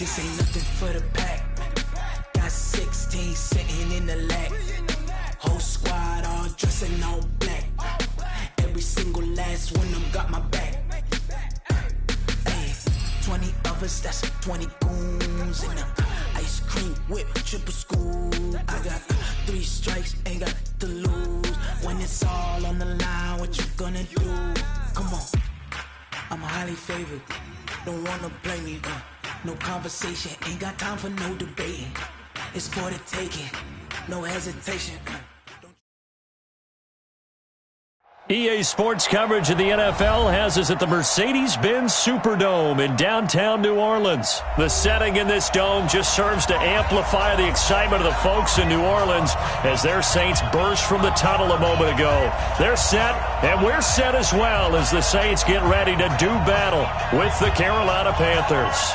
This ain't nothing for the pack. Got 16 sitting in the lap. Whole squad all dressing all black. Every single last one of them got my back. Hey, 20 of us, that's 20 goons in the ice cream whip, triple scoop. I got 3 strikes, ain't got to lose. When it's all on the line, what you gonna do? Come on, I'm highly favored. Don't wanna play me, no conversation. Ain't got time for no debating. It's for the taking, no hesitation. EA Sports coverage of the NFL has us at the Mercedes-Benz Superdome in downtown New Orleans. The setting in this dome just serves to amplify the excitement of the folks in New Orleans as their Saints burst from the tunnel a moment ago. They're set, and we're set as well as the Saints get ready to do battle with the Carolina Panthers.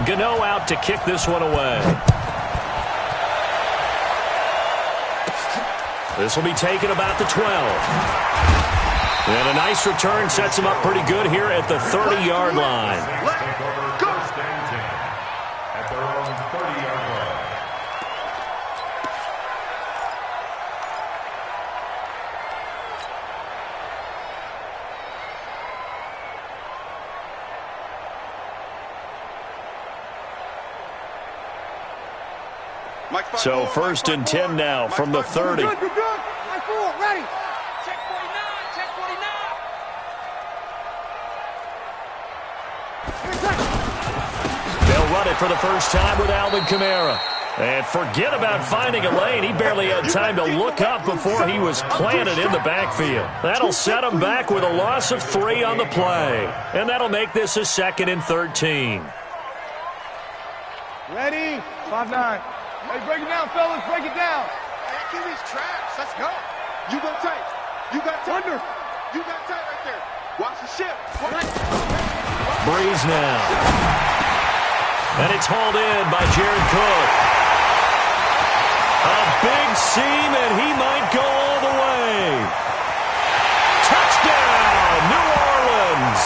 Gano out to kick this one away. This will be taken about the 12. And a nice return sets him up pretty good here at the 30-yard line. At their own 30-yard line. So 1st and 10 now from the 30. Good. Ready. Check 49. Check 49. They'll run it for the first time with Alvin Kamara. And forget about finding a lane. He barely had time to look up before he was planted in the backfield. That'll set him back with a loss of 3 on the play. And that'll make this a 2nd and 13. Ready? 5-9. Hey, break it down, fellas. Break it down. Hey, give these traps. Let's go. You go tight. You got tight. Under. You got tight right there. Watch the ship. Breeze now. And it's hauled in by Jared Cook. A big seam, and he might go all the way. Touchdown, New Orleans.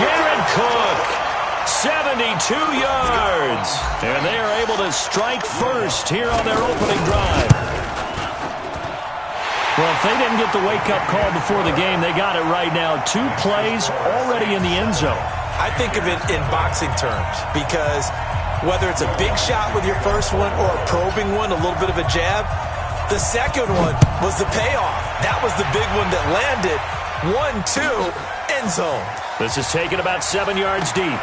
Jared Cook. 72 yards. And they are able to strike first here on their opening drive. Well, if they didn't get the wake-up call before the game, they got it right now. 2 plays already in the end zone. I think of it in boxing terms because whether it's a big shot with your first one or a probing one, a little bit of a jab, the second one was the payoff. That was the big one that landed. 1-2, end zone. This is taken about 7 yards deep.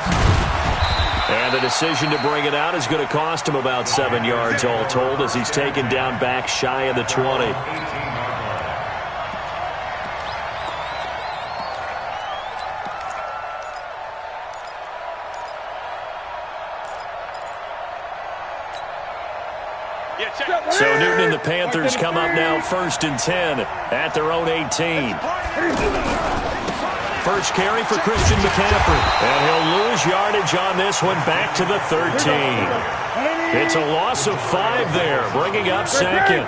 And the decision to bring it out is going to cost him about 7 yards all told as he's taken down back shy of the 20. So Newton and the Panthers come up now 1st and 10 at their own 18. First carry for Christian McCaffrey. And he'll lose yardage on this one back to the 13. It's a loss of 5 there, bringing up 2nd.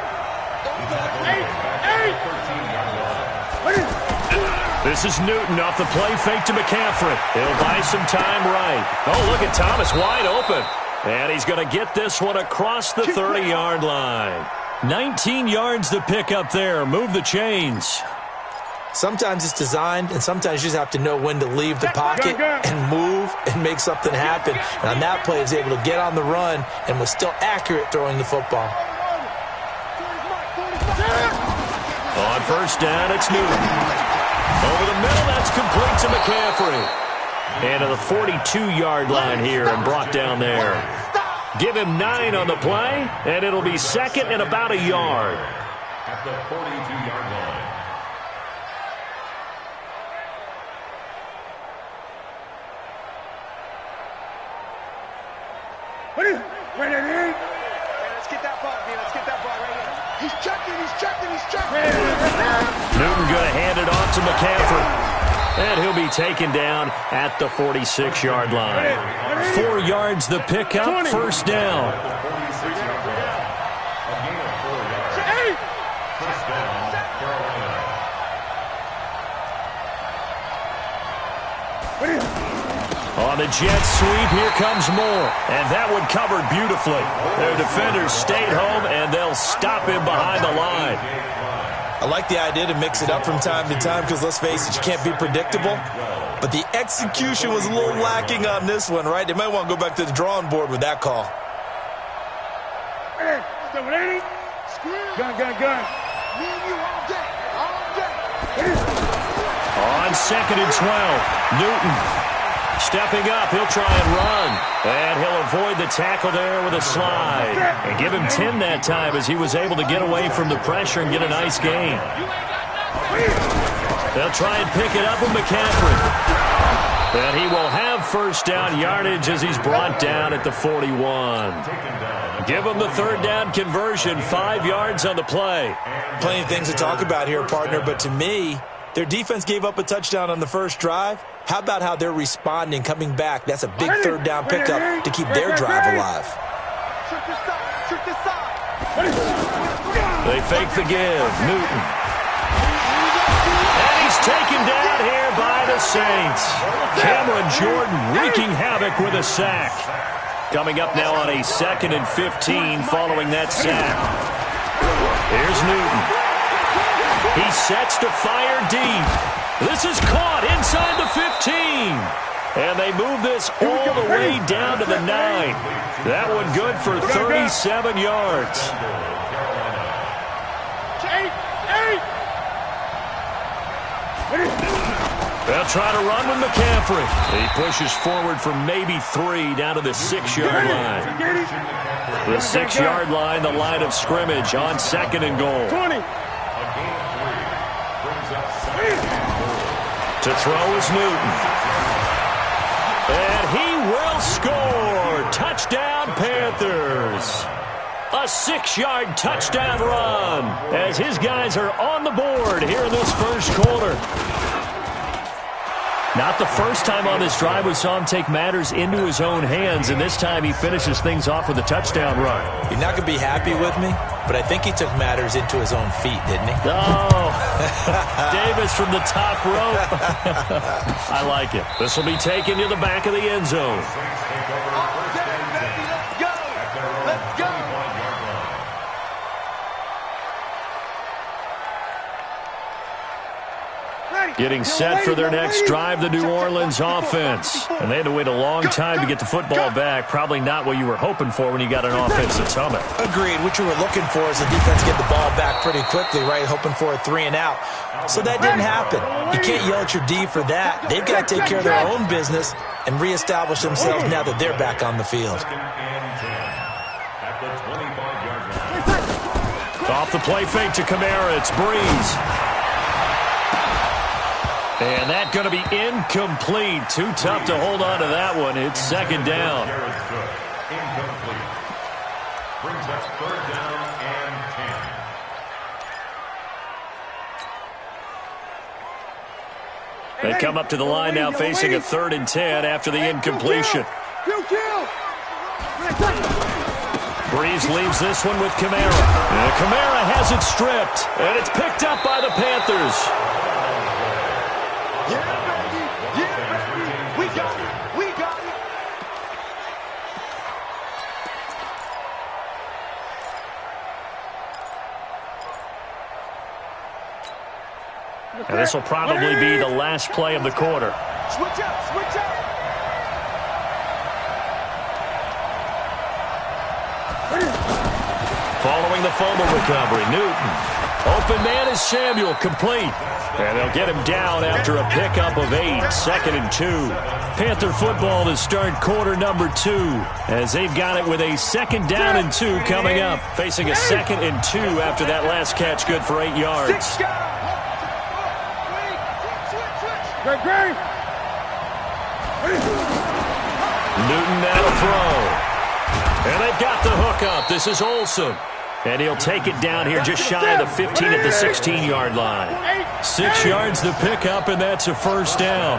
This is Newton off the play fake to McCaffrey. He'll buy some time right. Oh, look at Thomas wide open. And he's going to get this one across the 30-yard line. 19 yards to pick up there. Move the chains. Sometimes it's designed, and sometimes you just have to know when to leave the pocket and move and make something happen. And on that play, he was able to get on the run and was still accurate throwing the football. On 1st down, it's Newton. Over the middle, that's complete to McCaffrey. And to the 42-yard line here and brought down there. Give him 9 on the play, and it'll be 2nd and about a yard. At the 42-yard line. Let's get that ball, man. Let's get that ball right here. He's checking. Newton going to hand it off to McCaffrey. And he'll be taken down at the 46-yard line. 4 yards the pickup, first down. On the jet sweep, here comes more. And that one covered beautifully. Their defenders stayed home, and they'll stop him behind the line. I like the idea to mix it up from time to time because, let's face it, you can't be predictable. But the execution was a little lacking on this one, right? They might want to go back to the drawing board with that call. Gun. On 2nd and 12, Newton stepping up. He'll try and run. And he'll avoid the tackle there with a slide. And give him 10 that time as he was able to get away from the pressure and get a nice gain. They'll try and pick it up with McCaffrey. And he will have first down yardage as he's brought down at the 41. Give him the third down conversion, 5 yards on the play. Plenty of things to talk about here, partner, but to me, their defense gave up a touchdown on the first drive. How about how they're responding, coming back? That's a big third down pickup to keep their drive alive. They fake the give. Newton. And he's taken down here by the Saints. Cameron Jordan wreaking havoc with a sack. Coming up now on a 2nd and 15 following that sack. Here's Newton. He sets to fire deep. This is caught inside the 15. And they move this all the way down to the 9. That one good for 37 yards. They'll try to run with McCaffrey. He pushes forward for maybe 3 down to the 6-yard line. The 6-yard line, the line of scrimmage on 2nd and goal. 20. To throw is Newton. And he will score. Touchdown, Panthers. A 6-yard touchdown run as his guys are on the board here in this first quarter. Not the first time on this drive we saw him take matters into his own hands, and this time he finishes things off with a touchdown run. You're not going to be happy with me, but I think he took matters into his own feet, didn't he? Oh, Davis from the top rope. I like it. This will be taken to the back of the end zone. Let's go. Getting set for their next drive, the New Orleans offense. And they had to wait a long time to get the football back. Probably not what you were hoping for when you got an offense that's humming. Agreed. What you were looking for is the defense get the ball back pretty quickly, right? Hoping for a 3 and out. So that didn't happen. You can't yell at your D for that. They've got to take care of their own business and reestablish themselves now that they're back on the field. Off the play fake to Kamara. It's Breeze. And that's going to be incomplete. Too tough to hold on to that one. It's 2nd down. Incomplete. Brings up 3rd down and 10. They come up to the line now facing a 3rd and 10 after the incompletion. Breeze leaves this one with Kamara. And Kamara has it stripped. And it's picked up by the Panthers. And this will probably be the last play of the quarter. Switch up. Following the fumble recovery, Newton. Open man is Samuel, complete. And they'll get him down after a pickup of 8, 2nd and 2. Panther football to start quarter number 2 as they've got it with a 2nd down and 2 coming up. Facing a 2nd and 2 after that last catch, good for 8 yards. Newton now to throw. And they've got the hook up. This is Olsen. And he'll take it down here just shy of the 15 at the 16-yard line. 6 yards to pick up, and that's a first down.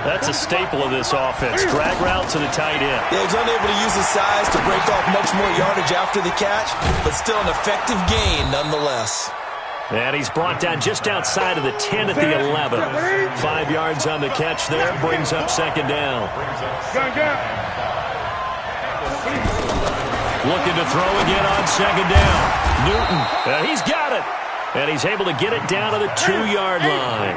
That's a staple of this offense. Drag route to the tight end. Yeah, he's unable to use his size to break off much more yardage after the catch, but still an effective gain nonetheless. And he's brought down just outside of the 10 at the 11. 5 yards on the catch there. Brings up second down. Looking to throw again on second down. Newton, he's got it. And he's able to get it down to the 2-yard line.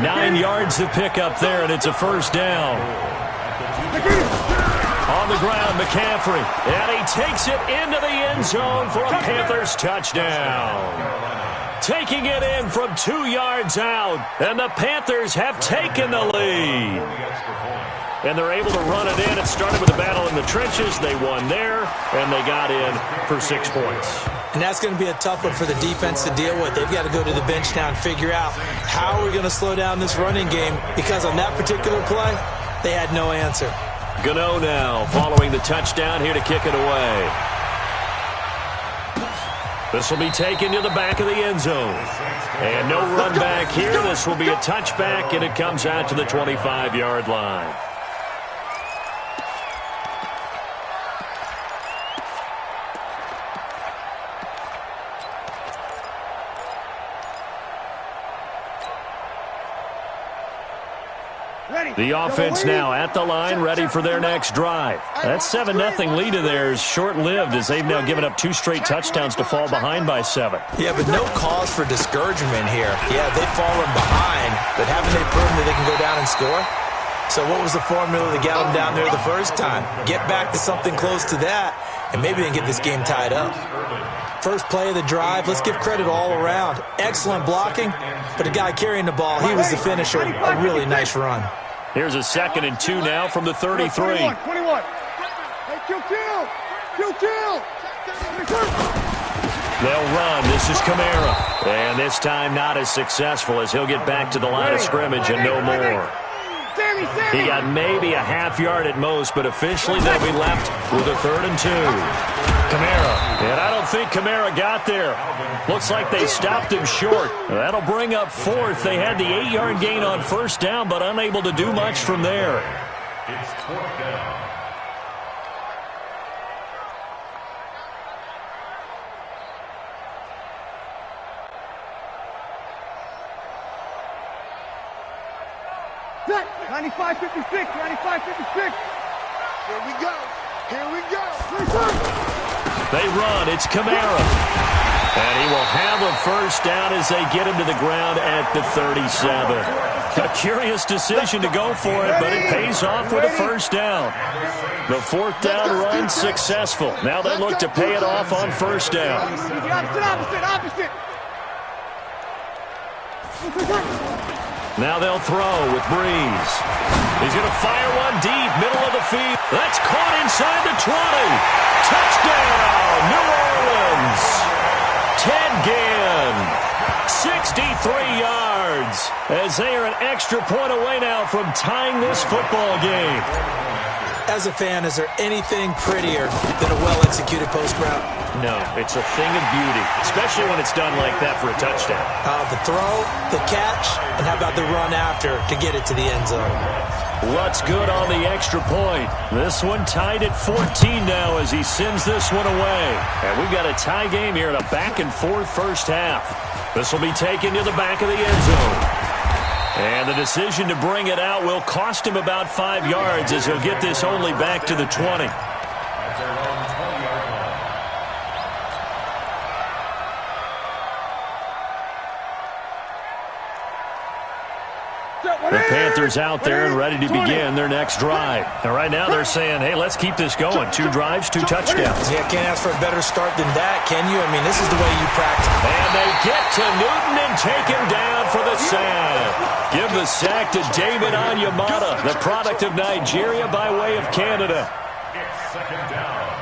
9 yards to pick up there, and it's a first down. On the ground, McCaffrey. And he takes it into the end zone for a Panthers touchdown. Taking it in from 2 yards out, and the Panthers have taken the lead. And they're able to run it in. It started with a battle in the trenches. They won there, and they got in for 6 points. And that's going to be a tough one for the defense to deal with. They've got to go to the bench now and figure out how are we going to slow down this running game, because on that particular play, they had no answer. Gano now following the touchdown here to kick it away. This will be taken to the back of the end zone. And no run back here. This will be a touchback, and it comes out to the 25-yard line. The offense now at the line, ready for their next drive. That 7-0 lead of theirs short-lived, as they've now given up 2 straight touchdowns to fall behind by 7. Yeah, but no cause for discouragement here. Yeah, they've fallen behind, but haven't they proven that they can go down and score? So what was the formula that got them down there the first time? Get back to something close to that, and maybe they can get this game tied up. First play of the drive, let's give credit all around. Excellent blocking, but the guy carrying the ball, he was the finisher. A really nice run. Here's a 2nd and 2 now from the 33. 21. Hey, kill. They'll run. This is Kamara. And this time not as successful, as he'll get back to the line of scrimmage and no more. He got maybe a half yard at most, but officially they'll be left with a 3rd and 2. Kamara. And I don't think Kamara got there. Looks like they stopped him short. That'll bring up 4th. They had the 8-yard gain on first down, but unable to do much from there. It's 4th down. Set. 95-56. Here we go. They run. It's Kamara. And he will have a first down as they get him to the ground at the 37. A curious decision to go for it, but it pays off with a first down. The 4th down run successful. Now they look to pay it off on first down. Opposite. Now they'll throw with Breeze. He's going to fire one deep, middle of the field. That's caught inside the 20. Touchdown, New Orleans. Ted Ginn, 63 yards, as they are an extra point away now from tying this football game. As a fan, is there anything prettier than a well-executed post route? No, it's a thing of beauty, especially when it's done like that for a touchdown. The throw, the catch, and how about the run after to get it to the end zone? What's good on the extra point? This one tied at 14 now as he sends this one away. And we've got a tie game here in a back-and-forth first half. This will be taken to the back of the end zone. And the decision to bring it out will cost him about 5 yards, as he'll get this only back to the 20. The Panthers out there and ready to begin their next drive. And right now they're saying, hey, let's keep this going. 2 drives, 2 touchdowns. Yeah, can't ask for a better start than that, can you? I mean, this is the way you practice. And they get to Newton and take him down for the sack. Give the sack to David Onyemata, the product of Nigeria by way of Canada. It's 2nd down.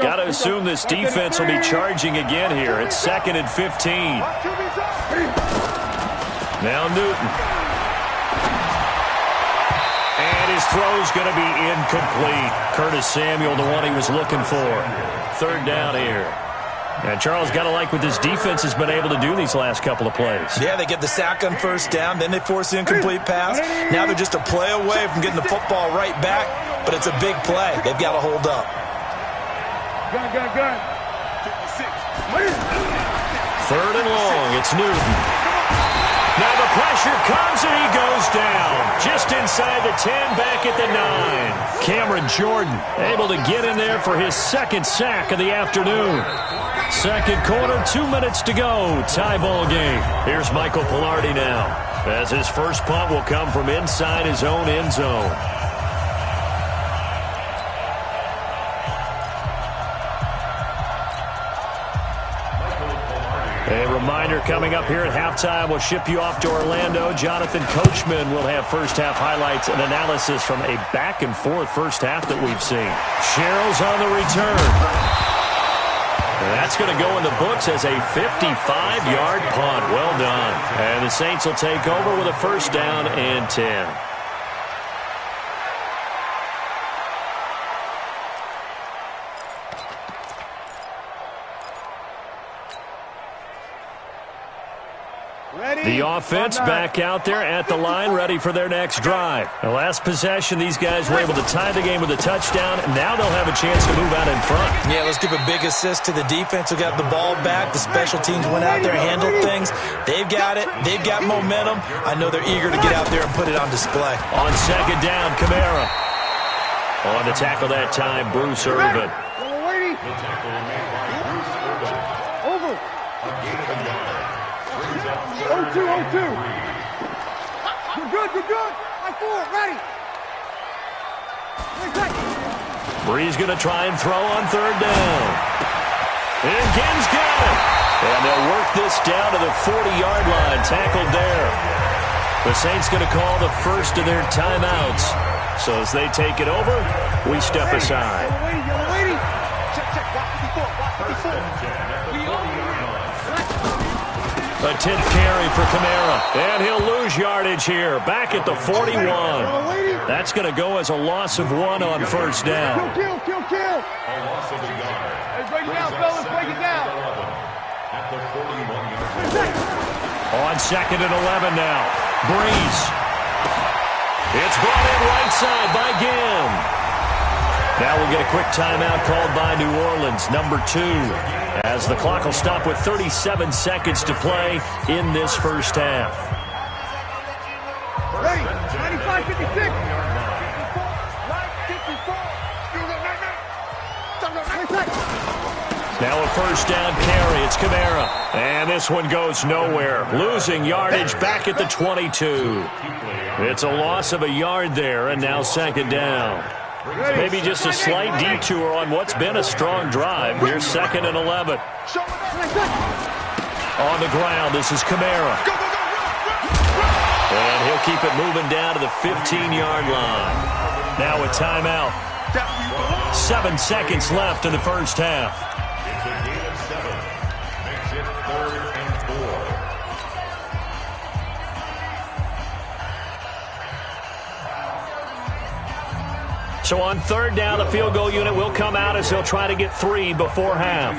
Got to assume this defense will be charging again here. It's 2nd and 15. Now Newton. And his his throw's going to be incomplete. Curtis Samuel, the one he was looking for. Third down here. And Charles, got to like what this defense has been able to do these last couple of plays. Yeah, they get the sack on first down, then they force the incomplete pass. Now they're just a play away from getting the football right back, but it's a big play. They've got to hold up. Gun. 3rd and long. It's Newton. Now the pressure comes and he goes down. Just inside the 10, back at the 9. Cameron Jordan able to get in there for his 2nd sack of the afternoon. 2nd quarter, 2 minutes to go. Tie ball game. Here's Michael Pilardi now, as his first punt will come from inside his own end zone. A reminder, coming up here at halftime, we'll ship you off to Orlando. Jonathan Coachman will have first-half highlights and analysis from a back-and-forth first half that we've seen. Sherrill's on the return. And that's going to go in the books as a 55-yard punt. Well done. And the Saints will take over with a first down and 10. The offense back out there at the line, ready for their next drive. The last possession, these guys were able to tie the game with a touchdown. Now they'll have a chance to move out in front. Yeah, let's give a big assist to the defense who got the ball back. The special teams went out there and handled things. They've got it. They've got momentum. I know they're eager to get out there and put it on display. On 2nd down, Kamara. On to tackle that time, Bruce Irvin. Over. 0-2. You're good. I'm forward, ready. Bree's going to try and throw on 3rd down. And Ginn's got it. And they'll work this down to the 40-yard line, tackled there. The Saints going to call the first of their timeouts. So as they take it over, we step aside. A 10th carry for Kamara. And he'll lose yardage here. Back at the 41. That's going to go as a loss of 1 on first down. Kill. A loss of a yard. Hey, break it down, fellas. Break it down. At the 41-yard line. On 2nd and 11 now. Breeze. It's brought in right side by Ginn. Now we'll get a quick timeout called by New Orleans, number 2, as the clock will stop with 37 seconds to play in this first half. Ready, 95-56. Now a first down carry. It's Kamara. And this one goes nowhere. Losing yardage back at the 22. It's a loss of a yard there, and now 2nd down. Maybe just a slight detour on what's been a strong drive. Here's 2nd and 11. On the ground, this is Kamara. And he'll keep it moving down to the 15-yard line. Now a timeout. 7 seconds left in the first half. It's a gain of 7. Makes it 3rd and 4. So on 3rd down, the field goal unit will come out as they'll try to get 3 before half.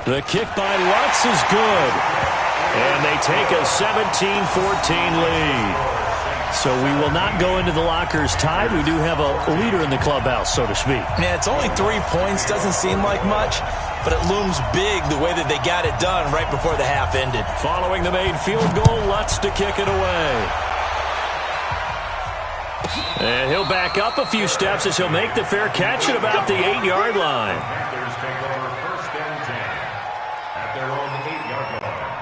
The kick by Lutz is good. And they take a 17-14 lead. So we will not go into the lockers tied. We do have a leader in the clubhouse, so to speak. Yeah, it's only 3 points. Doesn't seem like much, but it looms big the way that they got it done right before the half ended. Following the made field goal, Lutz to kick it away. And he'll back up a few steps as he'll make the fair catch at about the 8-yard line. Panthers take over 1st and 10 at their own 8-yard line.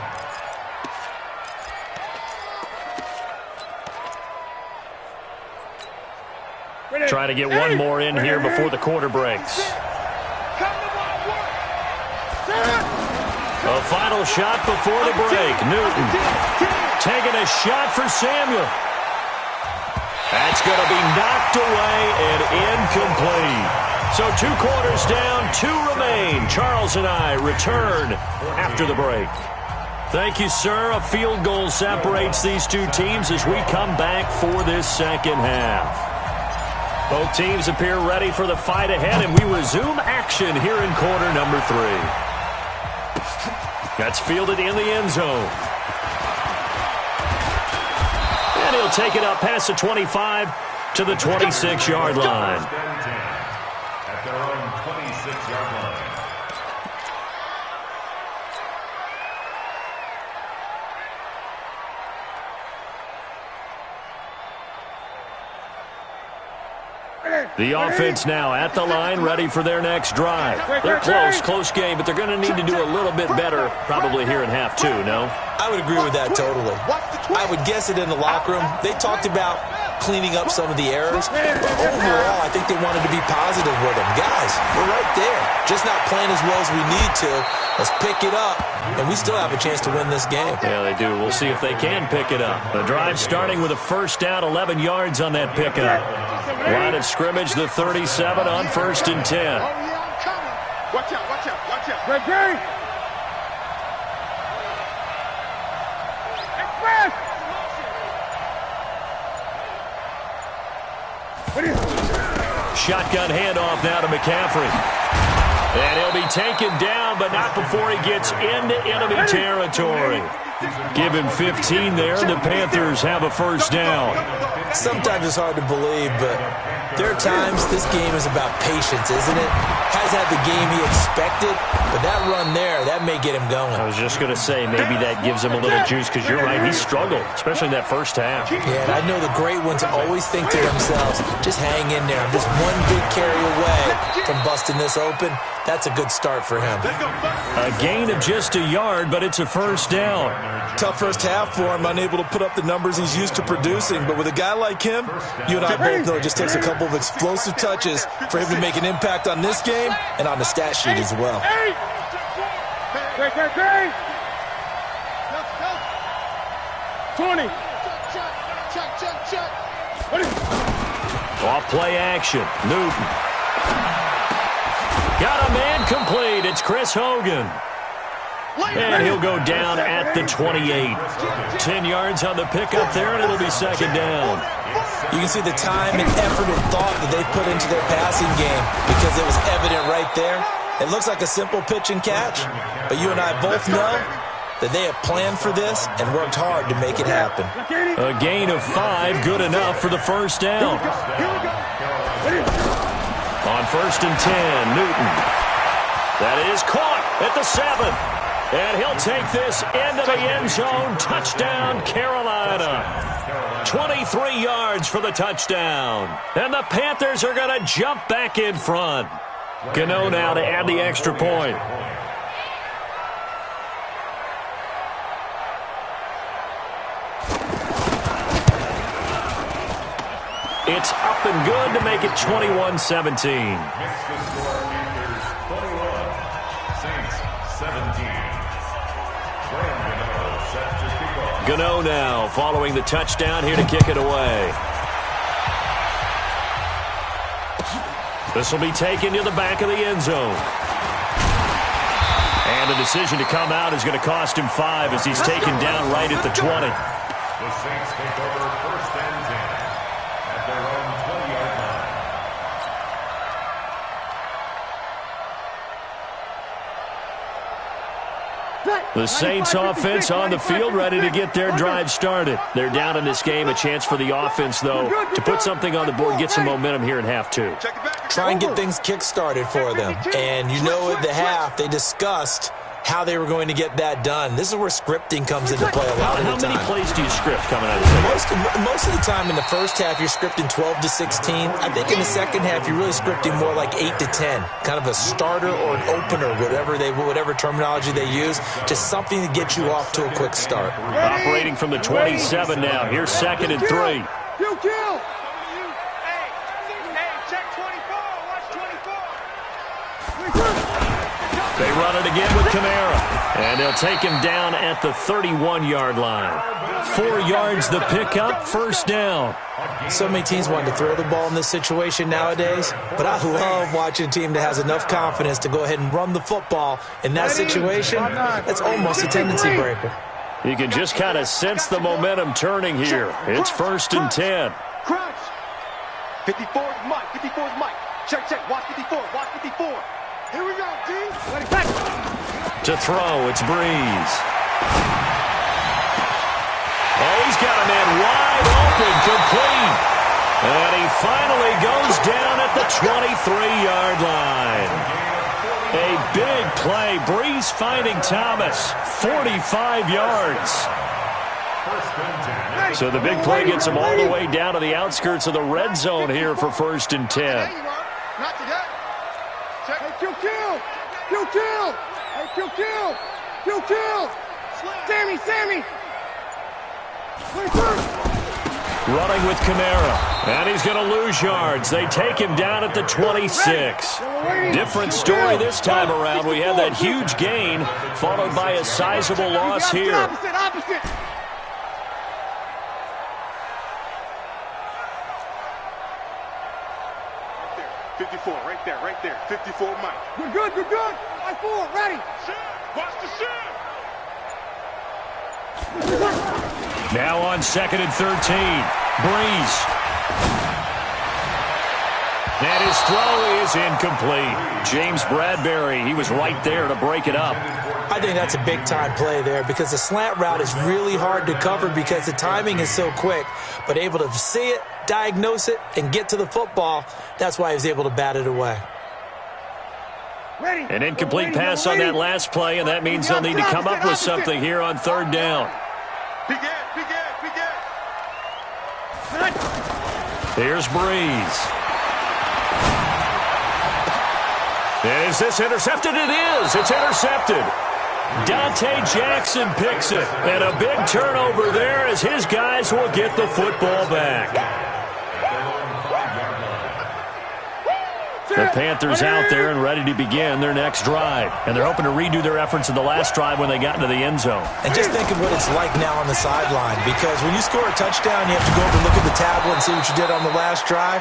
Try to get one more in here before the quarter breaks. A final shot before the break. Newton taking a shot for Samuel. That's going to be knocked away and incomplete. So 2 quarters down, 2 remain. Charles and I return after the break. Thank you, sir. A field goal separates these two teams as we come back for this second half. Both teams appear ready for the fight ahead, and we resume action here in quarter number 3. That's fielded in the end zone. And he'll take it up past the 25 to the 26-yard line. At their own 26-yard line. The offense now at the line, ready for their next drive. They're close game, but they're going to need to do a little bit better probably here in half 2, no? I would agree with that totally. I would guess it in the locker room. They talked about cleaning up some of the errors, but overall, I think they wanted to be positive with them. Guys, we're right there. Just not playing as well as we need to. Let's pick it up, and we still have a chance to win this game. Yeah, they do. We'll see if they can pick it up. The drive starting with a first down, 11 yards on that pickup. Line of scrimmage, the 37 on 1st and 10. Oh, yeah, I'm coming. Watch out, watch out, watch out. Ready? Express! Shotgun handoff now to McCaffrey. And he'll be taken down, but not before he gets into enemy territory. Give him 15 there, and the Panthers have a first down. Sometimes it's hard to believe, but there are times this game is about patience, isn't it? Has had the game he expected, but that run there, that may get him going. I was just going to say, maybe that gives him a little juice, because you're right, he struggled, especially in that first half. Yeah, and I know the great ones always think to themselves, just hang in there. I'm just one big carry away from busting this open. That's a good start for him. A gain of just a yard, but it's a first down. Tough first half for him, unable to put up the numbers he's used to producing. But with a guy like him, you and I both know it just takes a couple of explosive touches for him to make an impact on this game and on the stat sheet as well. 20. Off play action. Newton. Got a man complete. It's Chris Hogan. And he'll go down at the 28. 10 yards on the pickup there, and it'll be second down. You can see the time and effort and thought that they put into their passing game because it was evident right there. It looks like a simple pitch and catch, but you and I both know that they have planned for this and worked hard to make it happen. A gain of 5, good enough for the first down. On 1st and 10, Newton. That is caught at the 7. And he'll take this into the end zone. Touchdown, Carolina. 23 yards for the touchdown. And the Panthers are going to jump back in front. Gano now to add the extra point. It's up and good to make it 21-17. Gano now following the touchdown here to kick it away. This will be taken to the back of the end zone. And the decision to come out is going to cost him 5 as he's taken down right at the 20. The Saints take over 1st and 10 at their own 20-yard line. The Saints offense on the field ready to get their drive started. They're down in this game. A chance for the offense, though, to put something on the board, get some momentum here in half 2. Try and get things kick-started for them. And you know at the half, they discussed how they were going to get that done. This is where scripting comes into play a lot of the time. How many plays do you script coming out of this? Most of the time in the first half, you're scripting 12 to 16. I think in the second half, you're really scripting more like 8 to 10. Kind of a starter or an opener, whatever terminology they use. Just something to get you off to a quick start. Operating from the 27 now. Here's 2nd and 3. Kill. Hey, check 24. Watch 24. They run it again with Kamara. And they'll take him down at the 31-yard line. 4 yards the pickup, first down. So many teams want to throw the ball in this situation nowadays, but I love watching a team that has enough confidence to go ahead and run the football. In that situation, that's almost a tendency breaker. You can just kind of sense the momentum turning here. It's 1st and 10. Crunch. 54's Mike. 54's Mike. Check, check. Watch 54. Watch 54. Here we go, G. Let it back. To throw, it's Breeze. Oh, he's got a man wide open, complete. And he finally goes down at the 23-yard line. A big play. Breeze finding Thomas. 45 yards. So the big play gets him all the way down to the outskirts of the red zone here for 1st and 10. Not today. Check. Hey, kill. Kill. Hey, kill. Sammy. Running with Kamara. And he's going to lose yards. They take him down at the 26. Different story this time around. We had that huge gain, followed by a sizable loss here. Opposite. 54, right there. 54, Mike. Good. Mike forward, ready. Watch the shot. Now on 2nd and 13. Breeze. And his throw is incomplete. James Bradbury, he was right there to break it up. I think that's a big-time play there because the slant route is really hard to cover because the timing is so quick. But able to see it, diagnose it, and get to the football, that's why he was able to bat it away. An incomplete pass on that last play, and that means they'll need to come up with something here on 3rd down. Begin. Here's Breeze. Is this intercepted? It is. It's intercepted. Dante Jackson picks it. And a big turnover there as his guys will get the football back. The Panthers out there and ready to begin their next drive. And they're hoping to redo their efforts in the last drive when they got into the end zone. And just think of what it's like now on the sideline, because when you score a touchdown, you have to go over and look at the tablet and see what you did on the last drive.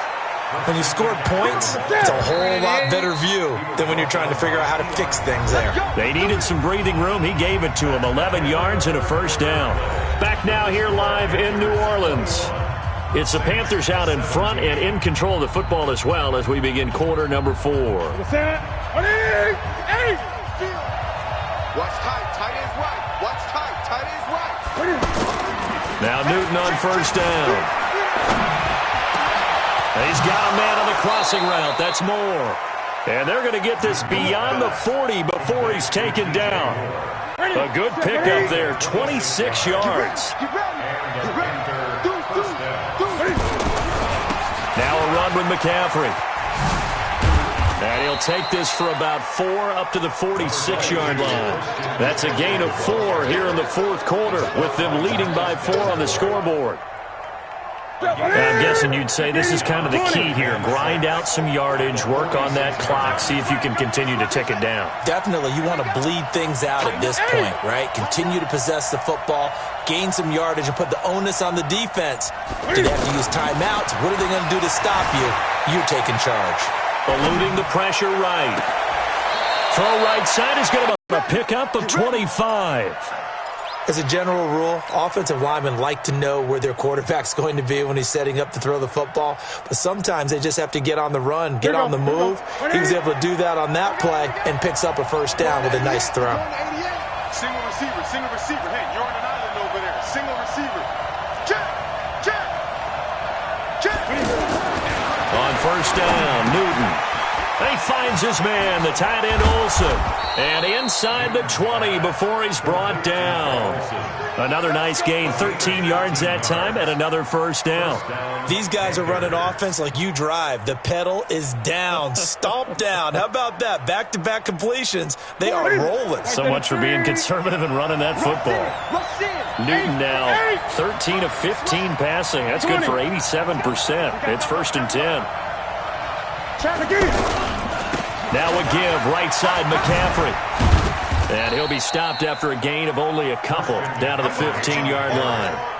When you scored points, it's a whole lot better view than when you're trying to figure out how to fix things there. They needed some breathing room. He gave it to them. 11 yards and a first down. Back now here live in New Orleans. It's the Panthers out in front and in control of the football as well as we begin quarter number 4. Watch tight is right. Watch tight is right. Now Newton on first down. He's got a man on the crossing route. That's Moore. And they're going to get this beyond the 40 before he's taken down. A good pickup there, 26 yards. Now a run with McCaffrey. And he'll take this for about 4 up to the 46-yard line. That's a gain of 4 here in the 4th quarter with them leading by 4 on the scoreboard. I'm guessing you'd say this is kind of the key here. Grind out some yardage, work on that clock, see if you can continue to tick it down. Definitely. You want to bleed things out at this point, right? Continue to possess the football, gain some yardage, and put the onus on the defense. Do they have to use timeouts? What are they going to do to stop you? You're taking charge. Eluding the pressure right. Throw right side is going to be a pickup of 25. As a general rule, offensive linemen like to know where their quarterback's going to be when he's setting up to throw the football. But sometimes they just have to get on the run, get on the move. He was able to do that on that play and picks up a first down with a nice throw. Single receiver. Hey, you're on an island over there. Single receiver. Check. On first down, Newton. And he finds his man, the tight end Olsen. And inside the 20 before he's brought down. Another nice gain, 13 yards that time, and another first down. These guys are running offense like you drive. The pedal is down, stomp down. How about that? Back-to-back completions. They are rolling. So much for being conservative and running that football. Newton now 13 of 15 passing. That's good for 87%. It's 1st and 10. Now a give, right side McCaffrey. And he'll be stopped after a gain of only a couple, down to the 15-yard line.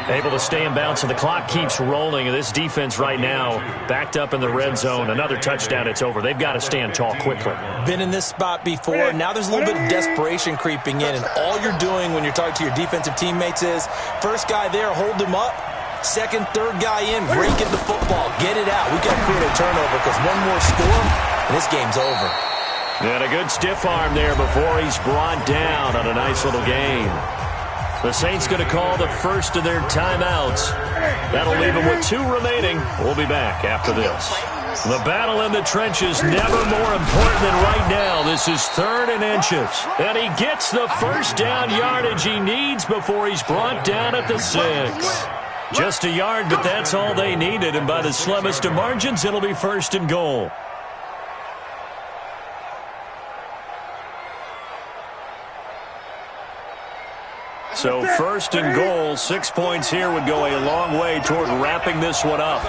Able to stay in bounds, and the clock keeps rolling. This defense right now backed up in the red zone. Another touchdown, it's over. They've got to stand tall quickly. Been in this spot before. Now there's a little bit of desperation creeping in, and all you're doing when you're talking to your defensive teammates is, first guy there, hold him up. Second, third guy in, break in the football. Get it out. We've got to create a turnover because one more score, and this game's over. And a good stiff arm there before he's brought down on a nice little gain. The Saints going to call the first of their timeouts. That'll leave them with 2 remaining. We'll be back after this. The battle in the trenches, never more important than right now. This is 3rd and inches. And he gets the first down yardage he needs before he's brought down at the 6. Just a yard, but that's all they needed. And by the slimmest of margins, it'll be 1st and goal. So 1st and goal, 6 points here would go a long way toward wrapping this one up.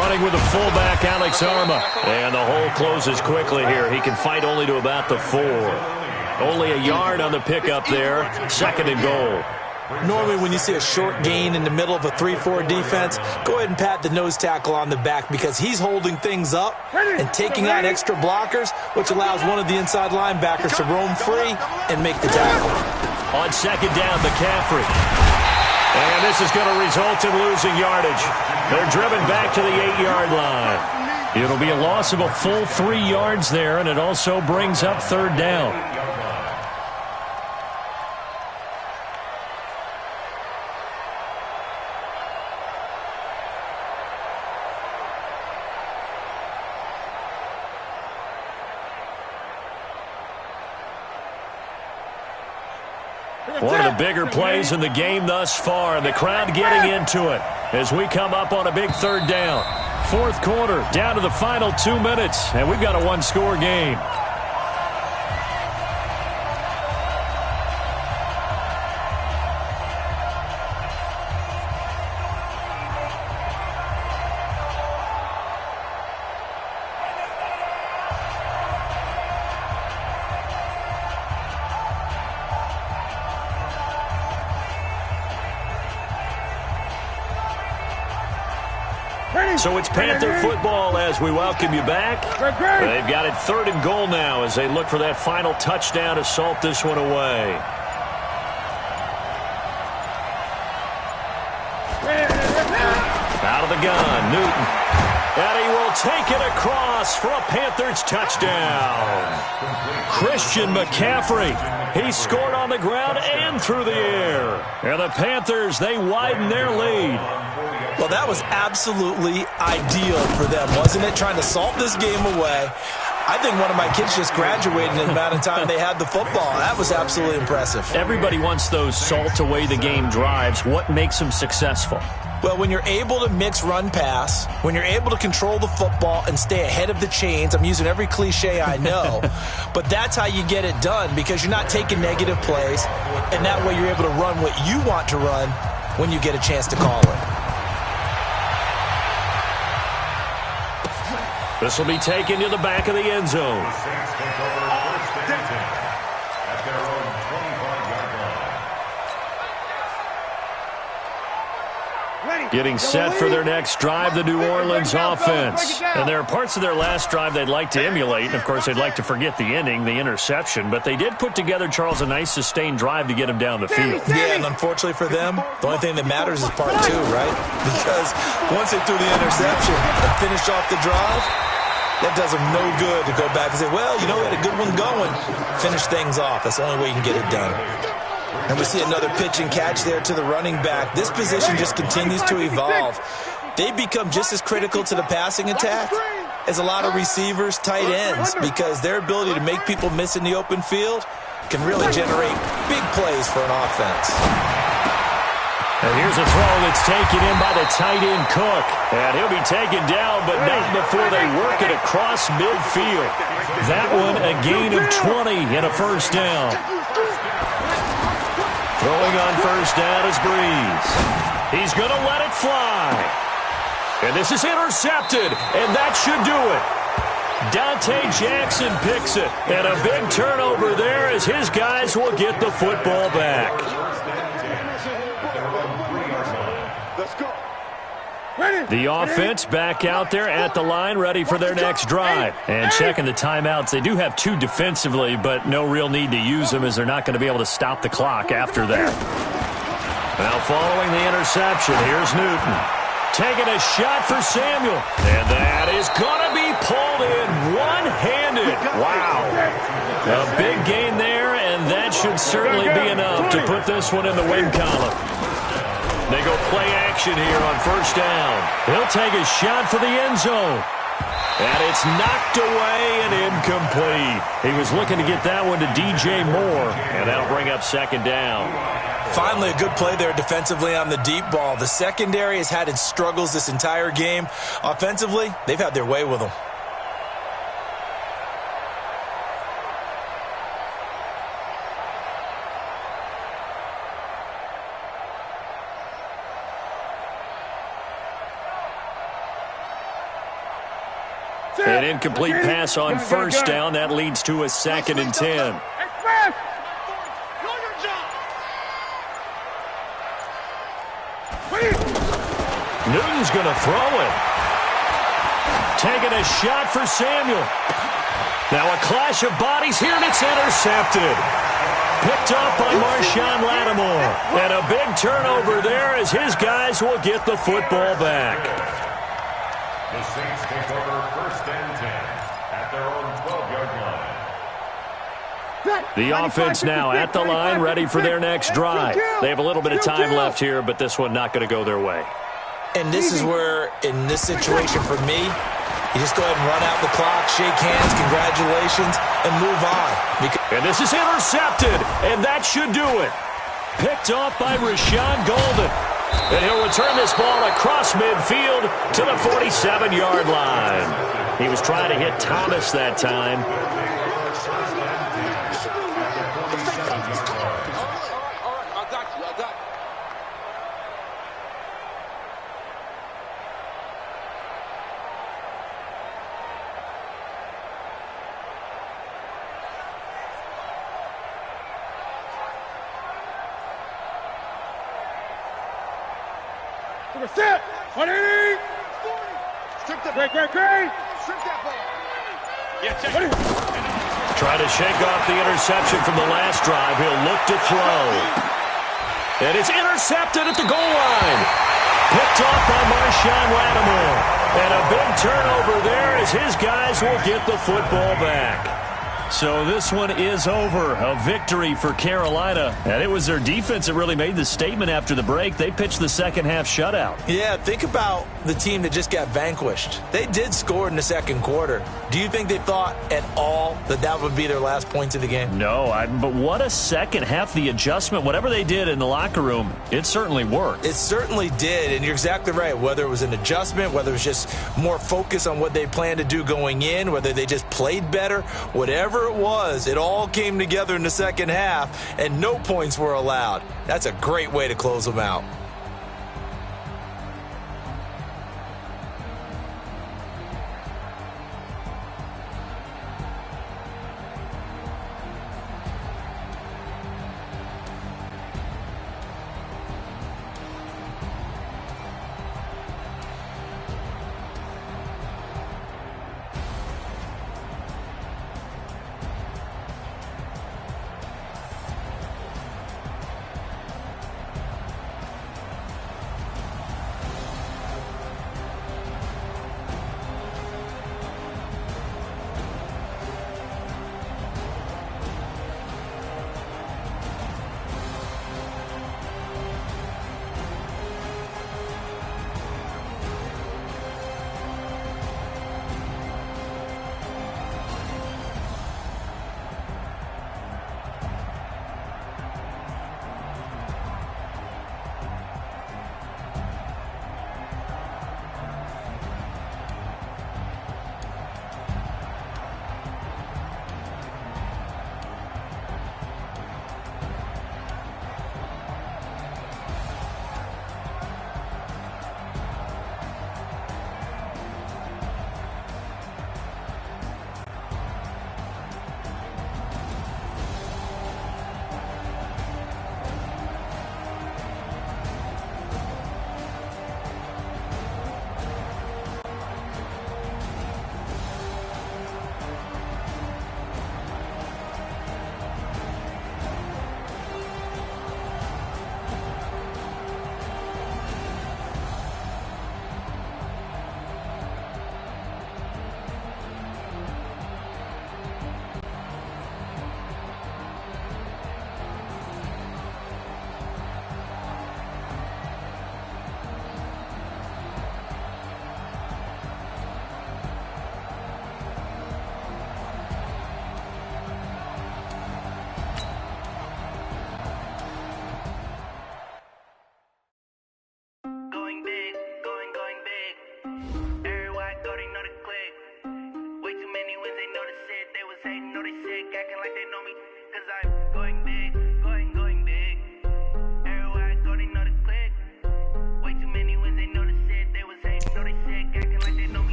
Running with the fullback, Alex Arma. And the hole closes quickly here. He can fight only to about the 4. Only a yard on the pickup there. 2nd and goal. Normally when you see a short gain in the middle of a 3-4 defense, go ahead and pat the nose tackle on the back because he's holding things up and taking out extra blockers, which allows one of the inside linebackers to roam free and make the tackle. On 2nd down, McCaffrey. And this is going to result in losing yardage. They're driven back to the 8-yard line. It'll be a loss of a full 3 yards there, and it also brings up 3rd down. One of the bigger plays in the game thus far, and the crowd getting into it as we come up on a big 3rd down. 4th quarter, down to the final 2 minutes, and we've got a 1-score game. So it's Panther football as we welcome you back. They've got it 3rd and goal now as they look for that final touchdown to salt this one away. Out of the gun, Newton. And he will take it across for a Panthers touchdown. Christian McCaffrey. He scored on the ground and through the air. And the Panthers, they widen their lead. Well, that was absolutely ideal for them, wasn't it? Trying to salt this game away. I think one of my kids just graduated in the amount of time they had the football. That was absolutely impressive. Everybody wants those salt away the game drives. What makes them successful? Well, when you're able to mix run-pass, when you're able to control the football and stay ahead of the chains, I'm using every cliche I know, but that's how you get it done because you're not taking negative plays, and that way you're able to run what you want to run when you get a chance to call it. This will be taken to the back of the end zone. Getting set for their next drive, the New Orleans offense. And there are parts of their last drive they'd like to emulate. And, of course, they'd like to forget the ending, the interception. But they did put together, Charles, a nice sustained drive to get him down the field. Yeah, and unfortunately for them, the only thing that matters is part 2, right? Because once they threw the interception and finished off the drive, that does them no good to go back and say, well, you know, we had a good one going. Finish things off. That's the only way you can get it done. And we see another pitch and catch there to the running back. This position just continues to evolve. They become just as critical to the passing attack as a lot of receivers, tight ends, because their ability to make people miss in the open field can really generate big plays for an offense. And here's a throw that's taken in by the tight end Cook. And he'll be taken down, but not before they work it across midfield. That one a gain of 20 and a first down. Throwing on first down is Breeze. He's going to let it fly. And this is intercepted, and that should do it. Dante Jackson picks it. And a big turnover there as his guys will get the football back. Let's go. The offense back out there at the line, ready for their next drive. And checking the timeouts. They do have 2 defensively, but no real need to use them as they're not going to be able to stop the clock after that. Now following the interception, here's Newton. Taking a shot for Samuel. And that is going to be pulled in one-handed. Wow. A big gain there, and that should certainly be enough to put this one in the win column. They go play action here on first down. He'll take a shot for the end zone. And it's knocked away and incomplete. He was looking to get that one to DJ Moore, and that'll bring up second down. Finally, a good play there defensively on the deep ball. The secondary has had its struggles this entire game. Offensively, they've had their way with them. An incomplete pass on first down. That leads to a 2nd and 10. Newton's going to throw it. Taking a shot for Samuel. Now a clash of bodies here, and it's intercepted. Picked up by Marshawn Lattimore. And a big turnover there as his guys will get the football back. The Saints take over first and 10 at their own 12-yard line. The offense now at the line, ready for their next drive. They have a little bit of time left here, but this one not going to go their way. And this is where, in this situation for me, you just go ahead and run out the clock, shake hands, congratulations, and move on. And this is intercepted, and that should do it. Picked off by Rashawn Golden. And he'll return this ball across midfield to the 47-yard line. He was trying to hit Thomas that time. Set. 180. Strip that. Great. Strip that ball. Yeah, check it. Trying to shake off the interception from the last drive. He'll look to throw. And it's intercepted at the goal line. Picked off by Marshawn Lattimore. And a big turnover there as his guys will get the football back. So this one is over. A victory for Carolina. And it was their defense that really made the statement after the break. They pitched the second half shutout. Yeah, think about the team that just got vanquished. They did score in the second quarter. Do you think they thought at all that that would be their last points of the game? No, but what a second half. The adjustment, whatever they did in the locker room, it certainly worked. It certainly did, and you're exactly right. Whether it was an adjustment, whether it was just more focus on what they planned to do going in, whether they just played better, whatever it was, it all came together in the second half, and no points were allowed. That's a great way to close them out.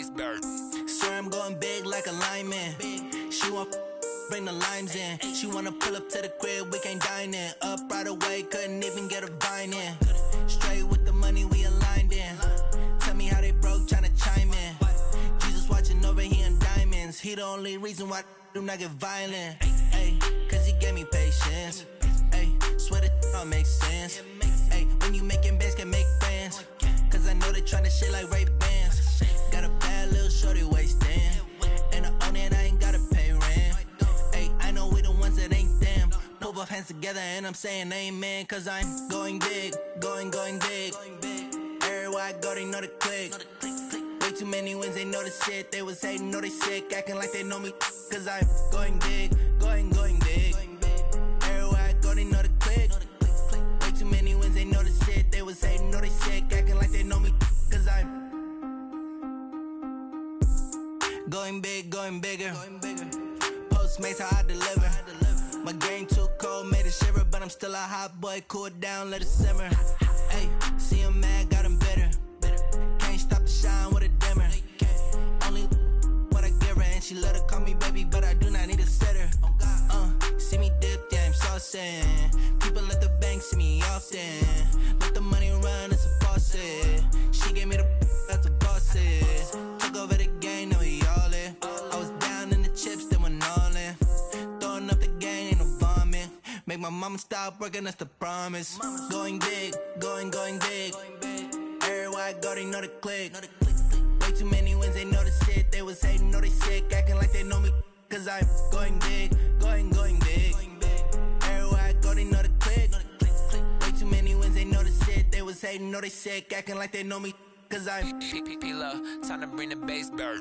base bird. Swear I'm going big like a lineman. She want bring the limes in. She wanna pull up to the crib, we can't dine in. Up right away, couldn't even get a vine in. Straight with the money, we aligned in. Tell me how they broke, tryna chime in. Jesus watching over here in diamonds. He the only reason why I do not get violent. Ay, cause he gave me patience. Ay, swear that all makes sense. Ay, when you making bands, can make friends. Cause I know they tryna shit like Ray-Bans. Got a bad little shorty wasting. And I own it, I ain't gotta pay rent. Ay, I know we the ones that ain't them. Put both hands together and I'm saying amen. Cause I'm going big, going big. Everywhere I go, they know the click. Way too many wins, they know the shit. They was hating, know they sick, acting like they know me. Cause I'm going big, going big. Everywhere I go, they know the click. Way too many wins, they know the shit. They was hating, know they sick, acting like they know me. Cause I'm going big, going bigger. Postmates how I deliver. My game too cold, made it shiver. But I'm still a hot boy, cool it down, let it simmer. Hey, see him mad, got him bitter. Can't stop the shine with a dimmer. Only what I give her, and she let her call me baby, but I do not need a sitter. See me dip, yeah, I'm saucing. People at the bank see me often. Let the money run, it's a faucet. She gave me the that's a faucet. Took over the game, now we all in. I was down in the chips, then went all in. Throwing up the game, ain't no vomit. Make my mama stop working, that's the promise. Going big, going big. Everywhere I go, they know the click. Way too many wins, they know the shit. They was hating, know they sick, acting like they know me. Cause I'm going big, going big. Everywhere I go, they know the click. Way too many wins, they know the shit. They was hating, know they sick, acting like they know me. Cause I'm P-P-P-Lo, time to bring the bass bird.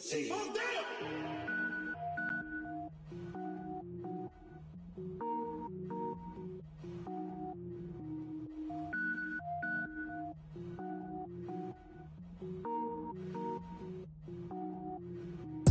Say, oh, damn!